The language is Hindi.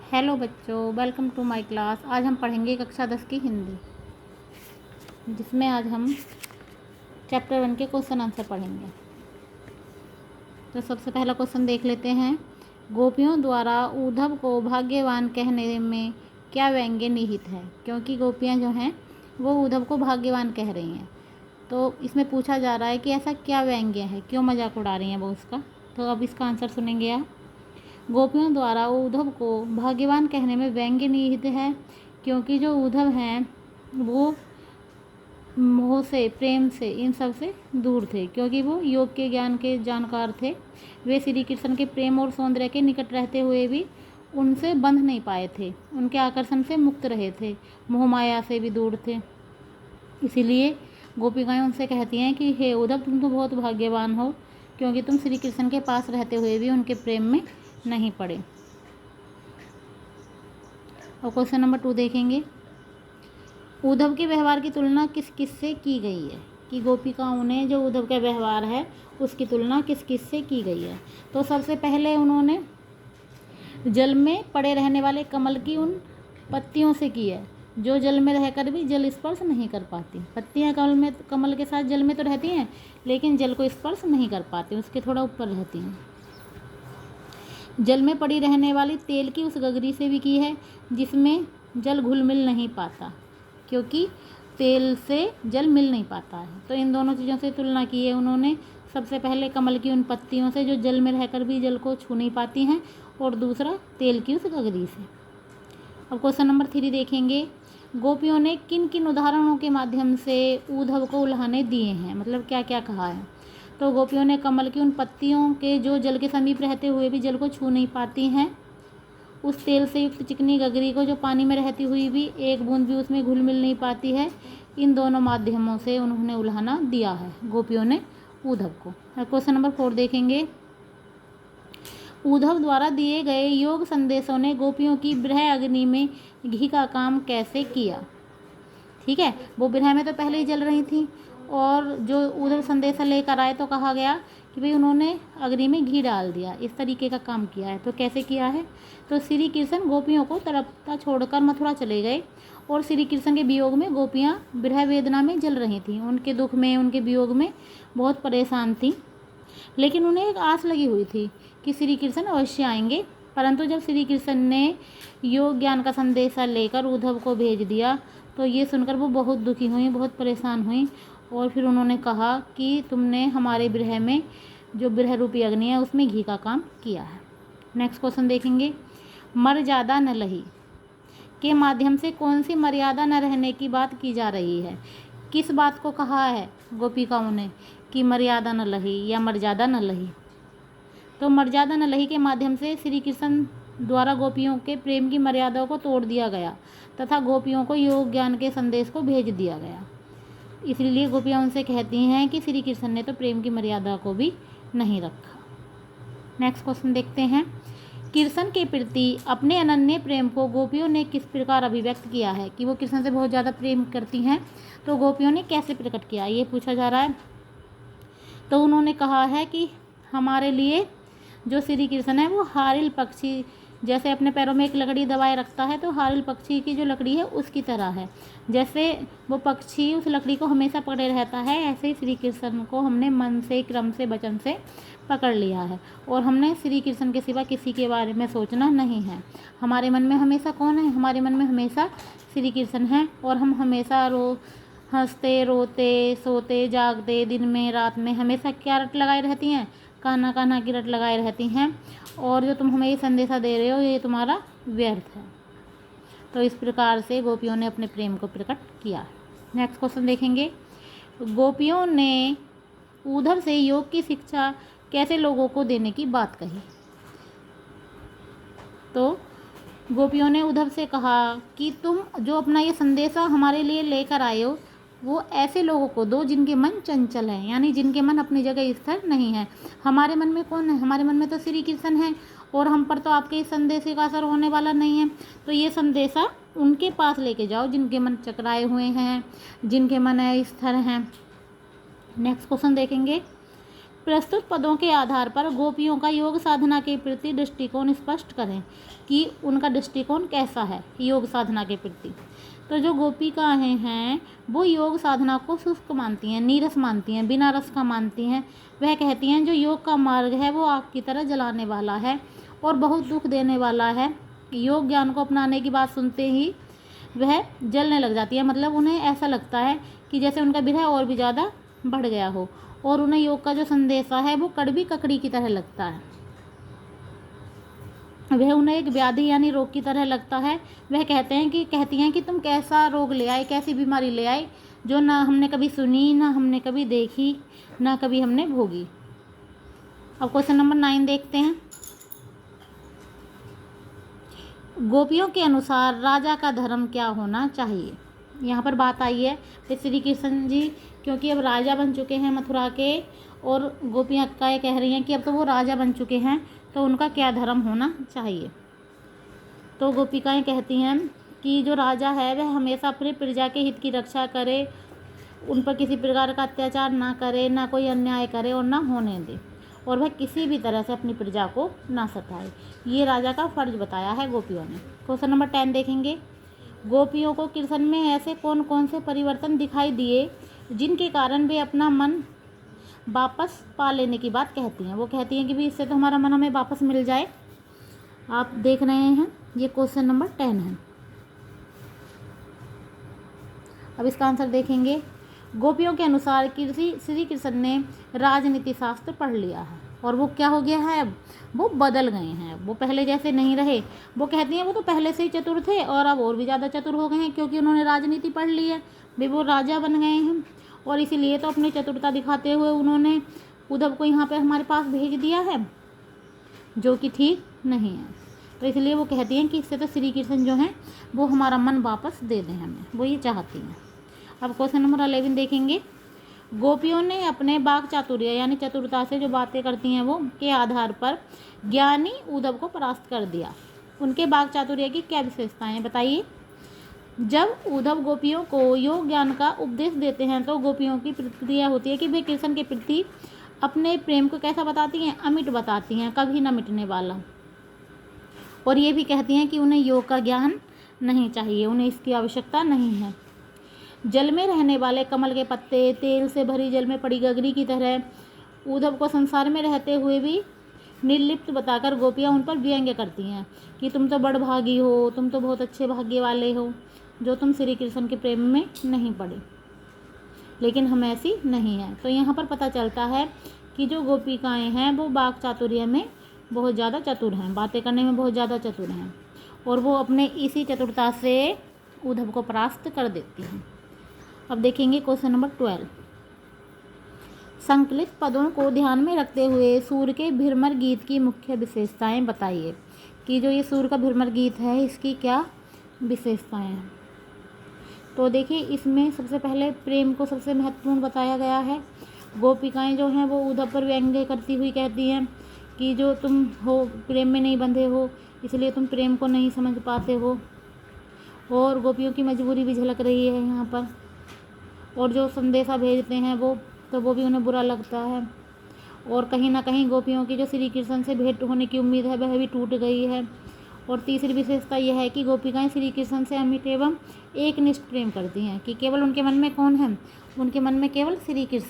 हेलो बच्चों, वेलकम टू माय क्लास। आज हम पढ़ेंगे कक्षा 10 की हिंदी, जिसमें आज हम चैप्टर 1 के क्वेश्चन आंसर पढ़ेंगे। तो सबसे पहला क्वेश्चन देख लेते हैं। गोपियों द्वारा उद्धव को भाग्यवान कहने में क्या व्यंग्य निहित है? क्योंकि गोपियाँ जो हैं वो उद्धव को भाग्यवान कह रही हैं, तो इसमें पूछा जा रहा है कि ऐसा क्या व्यंग्य है, क्यों मजाक उड़ा रही हैं वो उसका। तो अब इसका आंसर सुनेंगे आप। गोपियों द्वारा उद्धव को भाग्यवान कहने में व्यंग्य निहित है, क्योंकि जो उद्धव हैं वो मोह से, प्रेम से, इन सब से दूर थे, क्योंकि वो योग के ज्ञान के जानकार थे। वे श्री कृष्ण के प्रेम और सौंदर्य के निकट रहते हुए भी उनसे बंध नहीं पाए थे, उनके आकर्षण से मुक्त रहे थे, मोह माया से भी दूर थे। इसीलिए गोपिकाएं उनसे कहती हैं कि हे उद्धव, तुम तो बहुत भाग्यवान हो, क्योंकि तुम श्री कृष्ण के पास रहते हुए भी उनके प्रेम में नहीं पड़े। और क्वेश्चन नंबर 2 देखेंगे। उद्धव के व्यवहार की तुलना किस किस से की गई है? कि गोपिकाओं ने जो उद्धव का व्यवहार है उसकी तुलना किस किस से की गई है? तो सबसे पहले उन्होंने जल में पड़े रहने वाले कमल की उन पत्तियों से की है, जो जल में रहकर भी जल स्पर्श नहीं कर पाती। पत्तियां कमल के साथ जल में तो रहती हैं, लेकिन जल को स्पर्श नहीं कर पाती, उसके थोड़ा ऊपर रहती हैं। जल में पड़ी रहने वाली तेल की उस गगरी से भी की है, जिसमें जल घुल मिल नहीं पाता, क्योंकि तेल से जल मिल नहीं पाता है। तो इन दोनों चीज़ों से तुलना की है उन्होंने। सबसे पहले कमल की उन पत्तियों से जो जल में रहकर भी जल को छू नहीं पाती हैं, और दूसरा तेल की उस गगरी से। अब क्वेश्चन नंबर 3 देखेंगे। गोपियों ने किन किन उदाहरणों के माध्यम से उद्धव को उल्हाने दिए हैं? मतलब क्या क्या कहा है? तो गोपियों ने कमल की उन पत्तियों के जो जल के समीप रहते हुए भी जल को छू नहीं पाती हैं, उस तेल से युक्त चिकनी गगरी को जो पानी में रहती हुई भी एक बूंद भी उसमें घुल मिल नहीं पाती है, इन दोनों माध्यमों से उन्होंने उल्हाना दिया है गोपियों ने उद्धव को। क्वेश्चन नंबर 4 देखेंगे। उद्धव द्वारा दिए गए योग संदेशों ने गोपियों की विरह अग्नि में घी का काम कैसे किया? ठीक है, वो विरह में तो पहले ही जल रही थी, और जो उद्धव संदेशा लेकर आए तो कहा गया कि भाई उन्होंने अग्नि में घी डाल दिया, इस तरीके का काम किया है। तो कैसे किया है? तो श्री कृष्ण गोपियों को तड़पता छोड़कर मथुरा चले गए, और श्री कृष्ण के वियोग में गोपियाँ विरह वेदना में जल रही थीं, उनके दुख में, उनके वियोग में बहुत परेशान थीं। लेकिन उन्हें एक आस लगी हुई थी कि श्री कृष्ण अवश्य आएंगे। परंतु जब श्री कृष्ण ने योग ज्ञान का संदेशा लेकर उद्धव को भेज दिया, तो ये सुनकर वो बहुत दुखी हुई, बहुत परेशान हुई, और फिर उन्होंने कहा कि तुमने हमारे विरह में जो विरह रूपी अग्नि है उसमें घी का काम किया है। नेक्स्ट क्वेश्चन देखेंगे। मर्यादा न लही के माध्यम से कौन सी मर्यादा न रहने की बात की जा रही है? किस बात को कहा है गोपिकाओं ने कि मर्यादा न लही या मर्यादा न लही? तो मर्यादा न लही के माध्यम से श्री कृष्ण द्वारा गोपियों के प्रेम की मर्यादाओं को तोड़ दिया गया, तथा गोपियों को योग ज्ञान के संदेश को भेज दिया गया। इसलिए गोपियाँ उनसे कहती हैं कि श्री कृष्ण ने तो प्रेम की मर्यादा को भी नहीं रखा। नेक्स्ट क्वेश्चन देखते हैं। कृष्ण के प्रति अपने अनन्य प्रेम को गोपियों ने किस प्रकार अभिव्यक्त किया है? कि वो कृष्ण से बहुत ज़्यादा प्रेम करती हैं, तो गोपियों ने कैसे प्रकट किया, ये पूछा जा रहा है। तो उन्होंने कहा है कि हमारे लिए जो श्री कृष्ण है वो हारिल पक्षी जैसे अपने पैरों में एक लकड़ी दबाए रखता है, तो हारिल पक्षी की जो लकड़ी है उसकी तरह है। जैसे वो पक्षी उस लकड़ी को हमेशा पकड़े रहता है, ऐसे ही श्री कृष्ण को हमने मन से, क्रम से, वचन से पकड़ लिया है, और हमने श्री कृष्ण के सिवा किसी के बारे में सोचना नहीं है। हमारे मन में हमेशा कौन है? हमारे मन में हमेशा श्री कृष्ण हैं, और हम हमेशा हंसते, रोते, सोते, जागते, दिन में, रात में हमेशा क्या रट लगाए रहती हैं? कान्हा कान्हा की रट लगाए रहती हैं, और जो तुम हमें ये संदेशा दे रहे हो ये तुम्हारा व्यर्थ है। तो इस प्रकार से गोपियों ने अपने प्रेम को प्रकट किया। नेक्स्ट क्वेश्चन देखेंगे। गोपियों ने उद्धव से योग की शिक्षा कैसे लोगों को देने की बात कही? तो गोपियों ने उद्धव से कहा कि तुम जो अपना ये संदेशा हमारे लिए लेकर आए हो, वो ऐसे लोगों को दो जिनके मन चंचल हैं, यानी जिनके मन अपनी जगह स्थिर नहीं है। हमारे मन में कौन है? हमारे मन में तो श्री कृष्ण है, और हम पर तो आपके इस संदेशे का असर होने वाला नहीं है। तो ये संदेशा उनके पास लेके जाओ जिनके मन चकराए हुए हैं, जिनके मन स्थिर हैं। नेक्स्ट क्वेश्चन देखेंगे। प्रस्तुत पदों के आधार पर गोपियों का योग साधना के प्रति दृष्टिकोण स्पष्ट करें कि उनका दृष्टिकोण कैसा है योग साधना के प्रति। तो जो गोपिकाएँ हैं वो योग साधना को शुष्क मानती हैं, नीरस मानती हैं, बिना रस का मानती हैं। वह कहती हैं जो योग का मार्ग है वो आग की तरह जलाने वाला है और बहुत दुख देने वाला है। योग ज्ञान को अपनाने की बात सुनते ही वह जलने लग जाती है, मतलब उन्हें ऐसा लगता है कि जैसे उनका विरह और भी ज़्यादा बढ़ गया हो और उन्हें योग का जो संदेशा है वो कड़वी ककड़ी की तरह लगता है। वह उन्हें एक व्याधि यानी रोग की तरह लगता है। वह कहती हैं कि तुम कैसा रोग ले आए, कैसी बीमारी ले आए जो ना हमने कभी सुनी, ना हमने कभी देखी, ना कभी हमने भोगी। अब क्वेश्चन नंबर 9 देखते हैं। गोपियों के अनुसार राजा का धर्म क्या होना चाहिए। यहाँ पर बात आई है कि श्री कृष्ण जी क्योंकि अब राजा बन चुके हैं मथुरा के और गोपियाँ कह रही हैं कि अब तो वो राजा बन चुके हैं तो उनका क्या धर्म होना चाहिए। तो गोपिकाएँ कहती हैं कि जो राजा है वह हमेशा अपने प्रजा के हित की रक्षा करे, उन पर किसी प्रकार का अत्याचार ना करे, ना कोई अन्याय करे और ना होने दे, और वह किसी भी तरह से अपनी प्रजा को ना सताए। ये राजा का फर्ज बताया है गोपियों ने। क्वेश्चन नंबर 10 देखेंगे। गोपियों को कृष्ण में ऐसे कौन कौन से परिवर्तन दिखाई दिए जिनके कारण वे अपना मन वापस पा लेने की बात कहती हैं। वो कहती हैं कि भी इससे तो हमारा मन हमें वापस मिल जाए। आप देख रहे हैं ये क्वेश्चन नंबर 10 है। अब इसका आंसर देखेंगे। गोपियों के अनुसार श्री कृष्ण ने राजनीति शास्त्र पढ़ लिया है और वो क्या हो गया है, अब वो बदल गए हैं, वो पहले जैसे नहीं रहे। वो कहती हैं वो तो पहले से ही चतुर थे और अब और भी ज़्यादा चतुर हो गए हैं क्योंकि उन्होंने राजनीति पढ़ ली है, वे वो राजा बन गए हैं और इसीलिए तो अपनी चतुरता दिखाते हुए उन्होंने उद्धव को यहाँ पे हमारे पास भेज दिया है जो कि ठीक नहीं है। तो इसलिए वो कहती हैं कि इससे तो श्री कृष्ण जो हैं वो हमारा मन वापस दे दें हमें, वो ये चाहती हैं। अब क्वेश्चन नंबर 11 देखेंगे। गोपियों ने अपने वाक चातुर्य यानी चतुरता से जो बातें करती हैं वो के आधार पर ज्ञानी उद्धव को परास्त कर दिया। उनके वाक चातुर्य की क्या विशेषताएं बताइए। जब उद्धव गोपियों को योग ज्ञान का उपदेश देते हैं तो गोपियों की प्रतिक्रिया होती है कि वे कृष्ण के प्रति अपने प्रेम को कैसा बताती हैं, अमिट बताती हैं, कभी न मिटने वाला। और ये भी कहती हैं कि उन्हें योग का ज्ञान नहीं चाहिए, उन्हें इसकी आवश्यकता नहीं है। जल में रहने वाले कमल के पत्ते, तेल से भरी जल में पड़ी गगरी की तरह उद्धव को संसार में रहते हुए भी निर्लिप्त बताकर गोपियाँ उन पर व्यंग्य करती हैं कि तुम तो बड़भागी हो, तुम तो बहुत अच्छे भाग्य वाले हो जो तुम श्री कृष्ण के प्रेम में नहीं पड़े, लेकिन हम ऐसी नहीं हैं। तो यहाँ पर पता चलता है कि जो गोपिकाएँ हैं वो वाक चातुर्य में बहुत ज़्यादा चतुर हैं, बातें करने में बहुत ज़्यादा चतुर हैं और वो अपने इसी चतुरता से उद्धव को परास्त कर देती हैं। अब देखेंगे क्वेश्चन नंबर 12। संकलित पदों को ध्यान में रखते हुए सूर के भीरमर गीत की मुख्य विशेषताएं बताइए कि जो ये सूर का भीरमर गीत है इसकी क्या विशेषताएं हैं। तो देखिए इसमें सबसे पहले प्रेम को सबसे महत्वपूर्ण बताया गया है। गोपिकाएं जो हैं वो उद्धव पर व्यंग्य करती हुई कहती हैं कि जो तुम हो प्रेम में नहीं बंधे हो इसलिए तुम प्रेम को नहीं समझ पाते हो, और गोपियों की मजबूरी भी झलक रही है यहाँ पर। और जो संदेशा भेजते हैं वो भी उन्हें बुरा लगता है और कहीं ना कहीं गोपियों की जो श्री कृष्ण से भेंट होने की उम्मीद है वह भी टूट गई है। और तीसरी विशेषता यह है कि गोपिकाएं श्री कृष्ण से अमिट एवं एकनिष्ठ प्रेम करती हैं कि केवल उनके मन में कौन है, उनके मन में केवल श्री कृष्ण।